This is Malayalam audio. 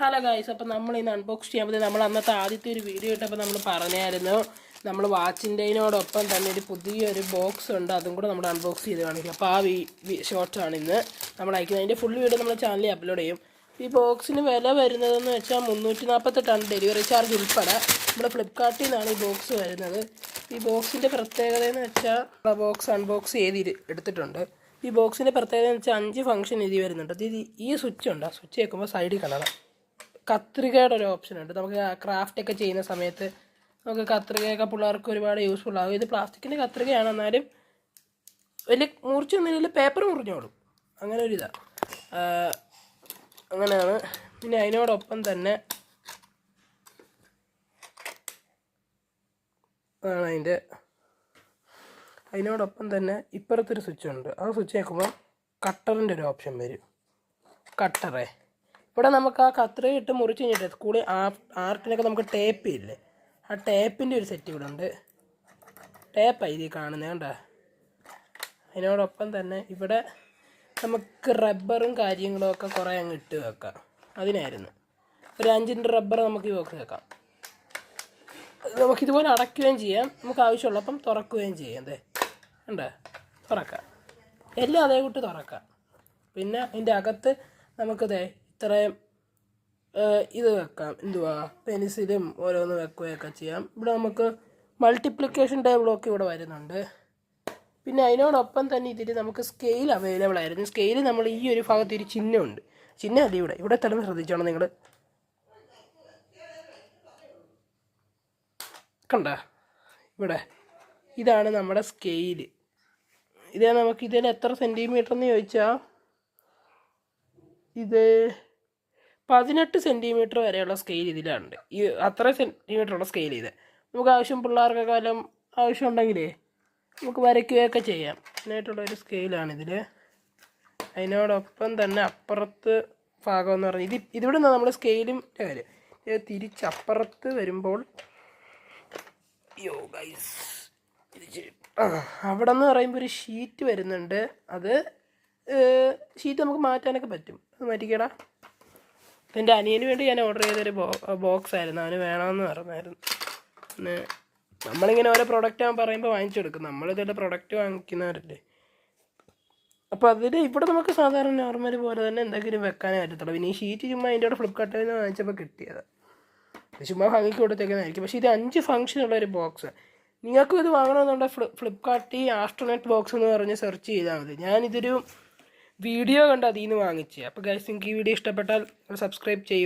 ഹലോ ഗൈസ്, അപ്പോൾ നമ്മൾ ഇന്ന് അൺബോക്സ് ചെയ്യുമ്പോൾ നമ്മൾ അന്നത്തെ ആദ്യത്തെ ഒരു വീഡിയോ ഇട്ടപ്പോൾ നമ്മൾ പറഞ്ഞായിരുന്നു നമ്മൾ വാച്ചിൻ്റെതിനോടൊപ്പം തന്നെ ഒരു പുതിയൊരു ബോക്സ് ഉണ്ട്, അതും കൂടെ നമ്മൾ അൺബോക്സ് ചെയ്ത് കാണിക്കും. അപ്പോൾ ആ ഷോർട്സാണ് ഇന്ന് നമ്മൾ അയക്കുന്നത്. അതിൻ്റെ ഫുൾ വീഡിയോ നമ്മുടെ ചാനലിൽ അപ്ലോഡ് ചെയ്യും. ഈ ബോക്സിന് വില വരുന്നതെന്ന് വെച്ചാൽ 348 ഡെലിവറി ചാർജ് ഉൾപ്പെടെ നമ്മുടെ ഫ്ലിപ്കാർട്ടിൽ നിന്നാണ് ഈ ബോക്സ് വരുന്നത്. ഈ ബോക്സിൻ്റെ പ്രത്യേകത എന്ന് വെച്ചാൽ ബോക്സ് അൺബോക്സ് ചെയ്ത് എടുത്തിട്ടുണ്ട്. ഈ ബോക്സിൻ്റെ പ്രത്യേകത എന്ന് വെച്ചാൽ 5 ഫംഗ്ഷൻ ഇതിൽ വരുന്നുണ്ട്. ഈ സ്വിച്ച് ഉണ്ട്, ആ സ്വിച്ച് വെക്കുമ്പോൾ സൈഡിൽ കാണാം കത്രികയുടെ ഒരു ഓപ്ഷൻ ഉണ്ട്. നമുക്ക് ക്രാഫ്റ്റൊക്കെ ചെയ്യുന്ന സമയത്ത് നമുക്ക് കത്രികയൊക്കെ പിള്ളേർക്ക് ഒരുപാട് യൂസ്ഫുൾ ആകും. ഇത് പ്ലാസ്റ്റിക്കിൻ്റെ കത്രികയാണ്, എന്നാലും വലിയ മുറിച്ചൊന്നുമില്ല, പേപ്പർ മുറിഞ്ഞോളും, അങ്ങനെ ഒരു ഇതാണ്. അങ്ങനെയാണ്. പിന്നെ അതിനോടൊപ്പം തന്നെ അതിനോടൊപ്പം തന്നെ ഇപ്പുറത്തൊരു സ്വിച്ച് ഉണ്ട്. ആ സ്വിച്ച് നോക്കുമ്പോൾ കട്ടറിൻ്റെ ഒരു ഓപ്ഷൻ വരും. കട്ടറേ ഇവിടെ നമുക്ക് ആ കത്രിക ഇട്ട് മുറിച്ച് കഴിഞ്ഞിട്ട് സ്കൂളിൽ ആർട്ടിനൊക്കെ നമുക്ക് ടേപ്പ് ഇല്ലേ, ആ ടേപ്പിൻ്റെ ഒരു സെറ്റ് ഇവിടെ ഉണ്ട്. ടേപ്പാണ് ഇതിൽ കാണുന്നത് കണ്ടോ. അതിനോടൊപ്പം തന്നെ ഇവിടെ നമുക്ക് റബ്ബറും കാര്യങ്ങളും ഒക്കെ കുറേ അങ്ങ് ഇട്ട് വെക്കാം. അതിനായിരുന്നു ഒരു 5 ഇഞ്ച് റബ്ബർ നമുക്ക് ഈ ബോക്സ് വെക്കാം. നമുക്കിതുപോലെ അടയ്ക്കുകയും ചെയ്യാം, നമുക്ക് ആവശ്യമുള്ളപ്പം തുറക്കുകയും ചെയ്യാം. അതെ കണ്ടോ, തുറക്കാം, എല്ലാം അതേ കൂട്ട് തുറക്കാം. പിന്നെ അതിൻ്റെ അകത്ത് നമുക്കതേ ഇത്രയും ഇത് വെക്കാം, എന്തുവാ പെൻസിലും ഓരോന്ന് വെക്കുകയൊക്കെ ചെയ്യാം. ഇവിടെ നമുക്ക് മൾട്ടിപ്ലിക്കേഷൻ ടേബിളൊക്കെ ഇവിടെ വരുന്നുണ്ട്. പിന്നെ അതിനോടൊപ്പം തന്നെ ഇതിൽ നമുക്ക് സ്കെയിൽ അവൈലബിൾ ആയിരുന്നു. സ്കെയിൽ നമ്മൾ ഈ ഒരു ഭാഗത്ത് ഒരു ചിഹ്നമുണ്ട്, ചിഹ്നം അല്ല ഇവിടെ തന്നെ ശ്രദ്ധിച്ചോണം നിങ്ങൾ. കണ്ട ഇവിടെ ഇതാണ് നമ്മുടെ സ്കെയിൽ. ഇത് നമുക്ക് ഇതിൽ എത്ര സെൻറ്റിമീറ്റർ എന്ന് ചോദിച്ചാൽ ഇത് 18 സെൻറ്റിമീറ്റർ വരെയുള്ള സ്കെയിൽ ഇതിലുണ്ട്. ഈ അത്ര സെൻറ്റിമീറ്ററുള്ള സ്കെയിൽ ഇത് നമുക്ക് ആവശ്യം പിള്ളേർക്കൊക്കെ വല്ലതും ആവശ്യമുണ്ടെങ്കിലേ നമുക്ക് വരയ്ക്കുകയൊക്കെ ചെയ്യാം. അതിനായിട്ടുള്ളൊരു സ്കെയിലാണിതിൽ. അതിനോടൊപ്പം തന്നെ അപ്പുറത്ത് ഭാഗം എന്ന് പറഞ്ഞാൽ ഇതിവിടെ നിന്ന് നമ്മൾ സ്കെയിലിൻ്റെ കാര്യം തിരിച്ചപ്പുറത്ത് വരുമ്പോൾ അവിടെ നിന്ന് പറയുമ്പോൾ ഒരു ഷീറ്റ് വരുന്നുണ്ട്. അത് ഷീറ്റ് നമുക്ക് മാറ്റാനൊക്കെ പറ്റും. അത് മാറ്റിക്കടാ. എൻ്റെ അനിയന് വേണ്ടി ഞാൻ ഓർഡർ ചെയ്തൊരു ബോക്സ് ആയിരുന്നു, അവന് വേണമെന്ന് പറഞ്ഞായിരുന്നു. പിന്നെ നമ്മളിങ്ങനെ ഓരോ പ്രൊഡക്റ്റ് ആകാൻ പറയുമ്പോൾ വാങ്ങിച്ചെടുക്കും, നമ്മളിതെല്ലാം പ്രൊഡക്റ്റ് വാങ്ങിക്കുന്നവരല്ലേ. അപ്പോൾ അതിൽ ഇവിടെ നമുക്ക് സാധാരണ നോർമൽ പോലെ തന്നെ എന്തെങ്കിലും വെക്കാനേ പറ്റത്തുള്ളൂ. പിന്നെ ഈ ഷീറ്റ് ചുമ്മാ അതിൻ്റെ കൂടെ ഫ്ലിപ്കാർട്ടിൽ നിന്ന് വാങ്ങിച്ചപ്പോൾ കിട്ടിയത്, ചുമ്മാ ഭംഗിക്ക് കൊടുത്തേക്കുന്നതായിരിക്കും. പക്ഷേ ഇത് 5 ഫംഗ്ഷനുള്ളൊരു ബോക്സ്. നിങ്ങൾക്കും ഇത് വാങ്ങണമെന്നുണ്ടെങ്കിൽ ഫ്ലിപ്കാർട്ടിൽ ആസ്ട്രോനെറ്റ് ബോക്സ് എന്ന് പറഞ്ഞ് സെർച്ച് ചെയ്താൽ മതി. ഞാനിതൊരു വീഡിയോ കണ്ട് അതിൽ നിന്ന് വാങ്ങിച്ചത്. അപ്പോൾ ഗൈസ്, നിങ്ങൾക്ക് ഈ വീഡിയോ ഇഷ്ടപ്പെട്ടാൽ സബ്സ്ക്രൈബ് ചെയ്യും.